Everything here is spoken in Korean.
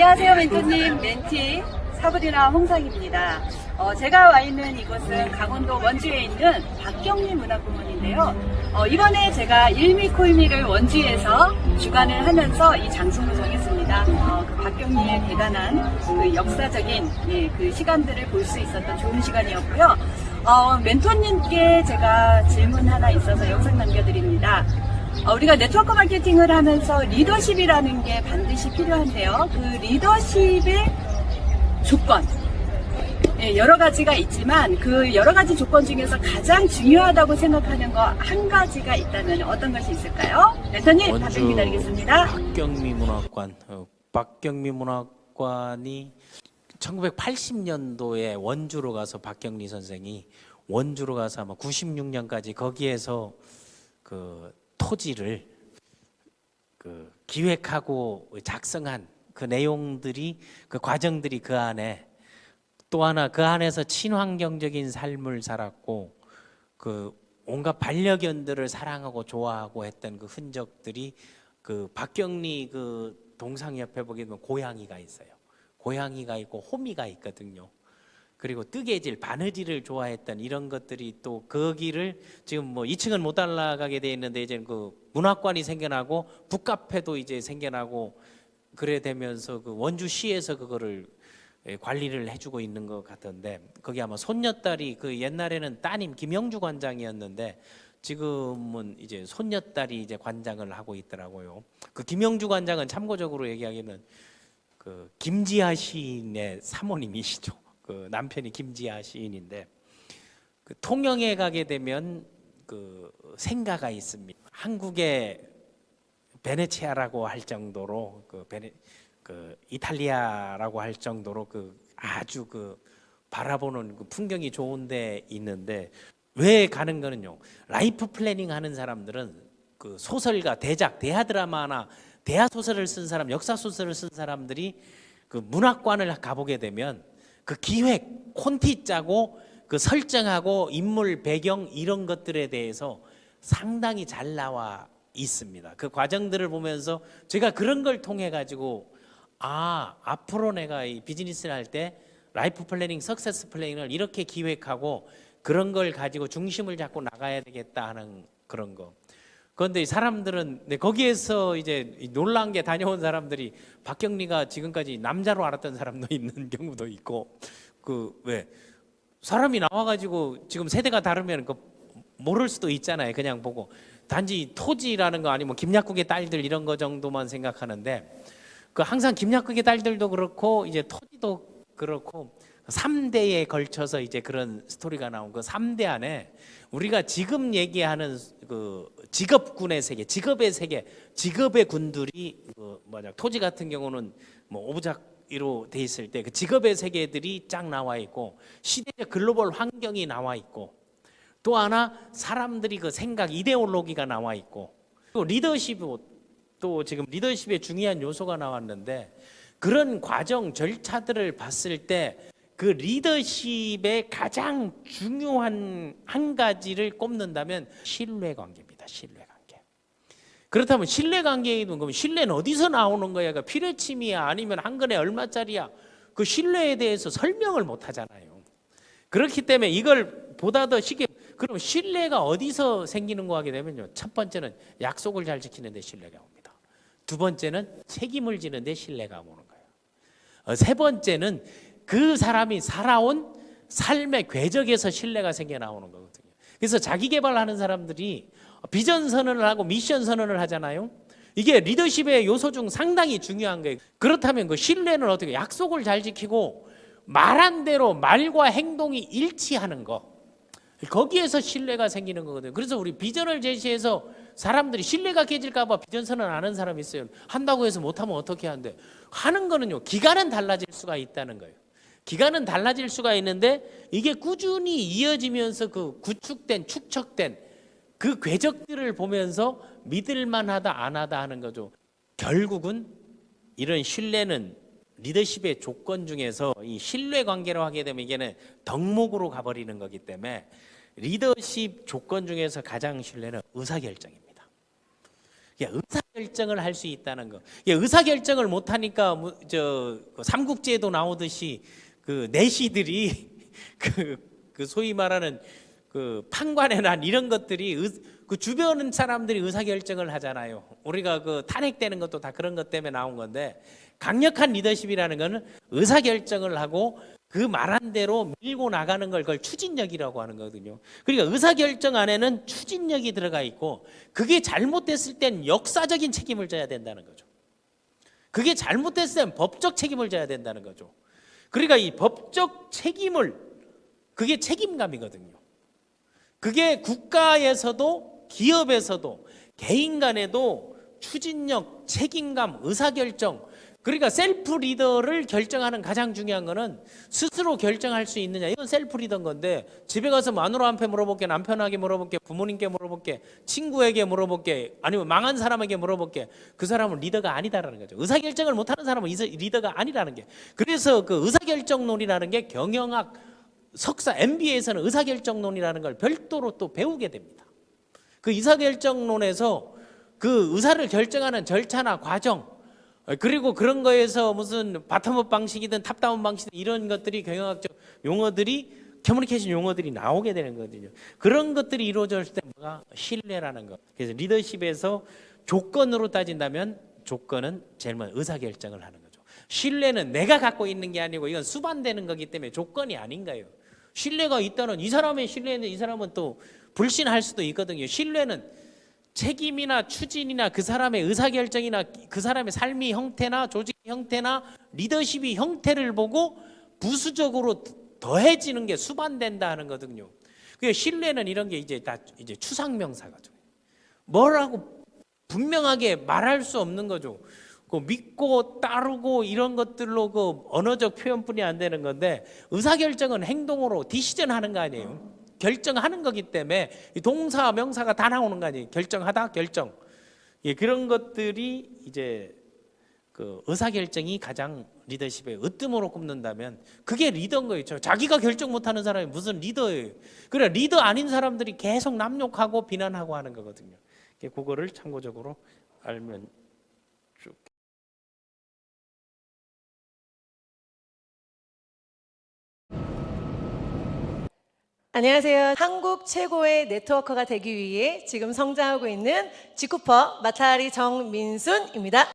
안녕하세요, 멘토님. 멘티 사브리나 홍상입니다. 제가 와 있는 이곳은 강원도 원주에 있는 박경리 문화공원인데요. 이번에 제가 일미콜미를 원주에서 주관을 하면서 이 장소를 정했습니다. 그 박경리의 대단한 그 역사적인 그 시간들을 볼 수 있었던 좋은 시간이었고요. 멘토님께 제가 질문 하나 있어서 영상 남겨드립니다. 우리가 네트워크 마케팅을 하면서 리더십이라는 게 반드시 필요한데요. 그 리더십의 조건, 여러 가지가 있지만 그 여러 가지 조건 중에서 가장 중요하다고 생각하는 거 한 가지가 있다면 어떤 것이 있을까요? 멘토님, 답변 기다리겠습니다. 박경미 문학관. 박경미 문학관이 1980년도에 원주로 가서 박경리 선생이 원주로 가서 아마 96년까지 거기에서 그 토지를 그 기획하고 작성한 그 내용들이, 그 과정들이 그 안에, 또 하나 그 안에서 친환경적인 삶을 살았고 그 온갖 반려견들을 사랑하고 좋아하고 했던 그 흔적들이, 그 박경리 그 동상 옆에 보게 되면 고양이가 있어요. 고양이가 있고 호미가 있거든요. 그리고 뜨개질, 바느질을 좋아했던 이런 것들이 또 거기를 지금 뭐 2층은 못 올라가게 돼 있는데 이제 그 문학관이 생겨나고 북카페도 이제 생겨나고 그래 되면서 그 원주시에서 그거를 관리를 해주고 있는 것 같은데, 거기 아마 손녀딸이, 그 옛날에는 따님 김영주 관장이었는데 지금은 이제 손녀딸이 이제 관장을 하고 있더라고요. 그 김영주 관장은 참고적으로 얘기하기는 그 김지아 시인의 사모님이시죠. 그 남편이 김지아 시인인데, 그 통영에 가게 되면 그 생가가 있습니다. 한국의 베네치아라고 할 정도로 그 이탈리아라고 할 정도로 그 아주 그 바라보는 그 풍경이 좋은데 있는데, 왜 가는 거는요, 라이프 플래닝 하는 사람들은 그 소설가, 대작, 대하 드라마나 대하 소설을 쓴 사람, 역사 소설을 쓴 사람들이 그 문학관을 가보게 되면 그 기획, 콘티 짜고 그 설정하고 인물 배경 이런 것들에 대해서 상당히 잘 나와 있습니다. 그 과정들을 보면서 제가 그런 걸 통해 가지고 앞으로 내가 이 비즈니스를 할 때 라이프 플래닝, 석세스 플래닝을 이렇게 기획하고 그런 걸 가지고 중심을 잡고 나가야 되겠다 하는 그런 거. 그런데 사람들은 거기에서 이제 놀란 게, 다녀온 사람들이 박경리가 지금까지 남자로 알았던 사람도 있는 경우도 있고, 그 왜 사람이 나와가지고 지금 세대가 다르면 그 모를 수도 있잖아요. 그냥 보고 단지 토지라는 거 아니면 김약국의 딸들 이런 거 정도만 생각하는데, 그 항상 김약국의 딸들도 그렇고 이제 토지도 그렇고 3대에 걸쳐서 이제 그런 스토리가 나온 그 3대 안에 우리가 지금 얘기하는 그 직업군의 세계, 직업의 세계, 직업의 군들이 토지 같은 경우는 뭐 오부작으로 돼 있을 때 그 직업의 세계들이 쫙 나와 있고, 시대적 글로벌 환경이 나와 있고, 또 하나 사람들이 그 생각, 이데올로기가 나와 있고, 또 리더십, 또 지금 리더십의 중요한 요소가 나왔는데, 그런 과정 절차들을 봤을 때 그 리더십의 가장 중요한 한 가지를 꼽는다면 신뢰관계입니다. 신뢰관계. 그렇다면 신뢰관계는 그러면 신뢰는 어디서 나오는 거야? 그 피뢰침이야? 아니면 한 건에 얼마짜리야? 그 신뢰에 대해서 설명을 못 하잖아요. 그렇기 때문에 이걸 보다 더 쉽게, 그럼 신뢰가 어디서 생기는 거 하게 되면요, 첫 번째는 약속을 잘 지키는 데 신뢰가 옵니다. 두 번째는 책임을 지는 데 신뢰가 오는 거예요. 세 번째는 그 사람이 살아온 삶의 궤적에서 신뢰가 생겨 나오는 거거든요. 그래서 자기 개발하는 사람들이 비전 선언을 하고 미션 선언을 하잖아요. 이게 리더십의 요소 중 상당히 중요한 거예요. 그렇다면 그 신뢰는 어떻게, 약속을 잘 지키고 말한 대로 말과 행동이 일치하는 거, 거기에서 신뢰가 생기는 거거든요. 그래서 우리 비전을 제시해서 사람들이 신뢰가 깨질까 봐 비전 선언 안 하는 사람이 있어요. 한다고 해서 못하면 어떻게 하는데, 하는 거는요, 기간은 달라질 수가 있다는 거예요. 기간은 달라질 수가 있는데 이게 꾸준히 이어지면서 그 구축된, 축적된 그 궤적들을 보면서 믿을만하다 안 하다 하는 거죠. 결국은 이런 신뢰는 리더십의 조건 중에서 이 신뢰 관계로 하게 되면 이게는 덕목으로 가버리는 거기 때문에 리더십 조건 중에서 가장 신뢰는 의사결정입니다. 의사결정을 할 수 있다는 거. 의사결정을 못하니까 그 삼국지에도 나오듯이 그 내시들이 그 소위 말하는 그 판관의 난 이런 것들이 그 주변 사람들이 의사결정을 하잖아요. 우리가 그 탄핵되는 것도 다 그런 것 때문에 나온 건데, 강력한 리더십이라는 거는 의사결정을 하고 그 말한 대로 밀고 나가는 걸 그걸 추진력이라고 하는 거거든요. 그러니까 의사결정 안에는 추진력이 들어가 있고, 그게 잘못됐을 땐 역사적인 책임을 져야 된다는 거죠. 그게 잘못됐을 땐 법적 책임을 져야 된다는 거죠. 그러니까 이 법적 책임을, 그게 책임감이거든요. 그게 국가에서도 기업에서도 개인 간에도 추진력, 책임감, 의사결정, 그러니까 셀프 리더를 결정하는 가장 중요한 거는 스스로 결정할 수 있느냐. 이건 셀프 리더인 건데, 집에 가서 마누라한테 물어볼게, 남편에게 물어볼게, 부모님께 물어볼게, 친구에게 물어볼게, 아니면 망한 사람에게 물어볼게, 그 사람은 리더가 아니다라는 거죠. 의사결정을 못하는 사람은 리더가 아니라는 게. 그래서 그 의사결정론이라는 게 경영학 석사 MBA에서는 의사결정론이라는 걸 별도로 또 배우게 됩니다. 그 의사결정론에서 그 의사를 결정하는 절차나 과정, 그리고 그런 거에서 무슨 바텀업 방식이든 탑다운 방식이든 이런 것들이 경영학적 용어들이, 커뮤니케이션 용어들이 나오게 되는 거거든요. 그런 것들이 이루어졌을 때 뭐가 신뢰라는 거. 그래서 리더십에서 조건으로 따진다면 조건은 제일 먼저 의사결정을 하는 거죠. 신뢰는 내가 갖고 있는 게 아니고 이건 수반되는 거기 때문에 조건이 아닌가요? 신뢰가 있다는, 이 사람의 신뢰는 이 사람은 또 불신할 수도 있거든요. 신뢰는 책임이나 추진이나 그 사람의 의사결정이나 그 사람의 삶의 형태나 조직 형태나 리더십의 형태를 보고 부수적으로 더해지는 게 수반된다 하는 거거든요. 그 신뢰는 이런 게 이제 다 이제 추상명사가죠. 뭐라고 분명하게 말할 수 없는 거죠. 그 믿고 따르고 이런 것들로 그 언어적 표현뿐이 안 되는 건데, 의사결정은 행동으로 디시전 하는 거 아니에요. 결정하는 거기 때문에 동사 명사가 다 나오는 거 아니에요. 결정하다, 결정. 그런 것들이 이제 그 의사결정이 가장 리더십의 으뜸으로 꼽는다면 그게 리더인 거예요. 자기가 결정 못하는 사람이 무슨 리더예요. 그래, 리더 아닌 사람들이 계속 남욕하고 비난하고 하는 거거든요. 그거를 참고적으로 알면 쭉. 안녕하세요. 한국 최고의 네트워커가 되기 위해 지금 성장하고 있는 지쿠퍼 마타리 정민순입니다.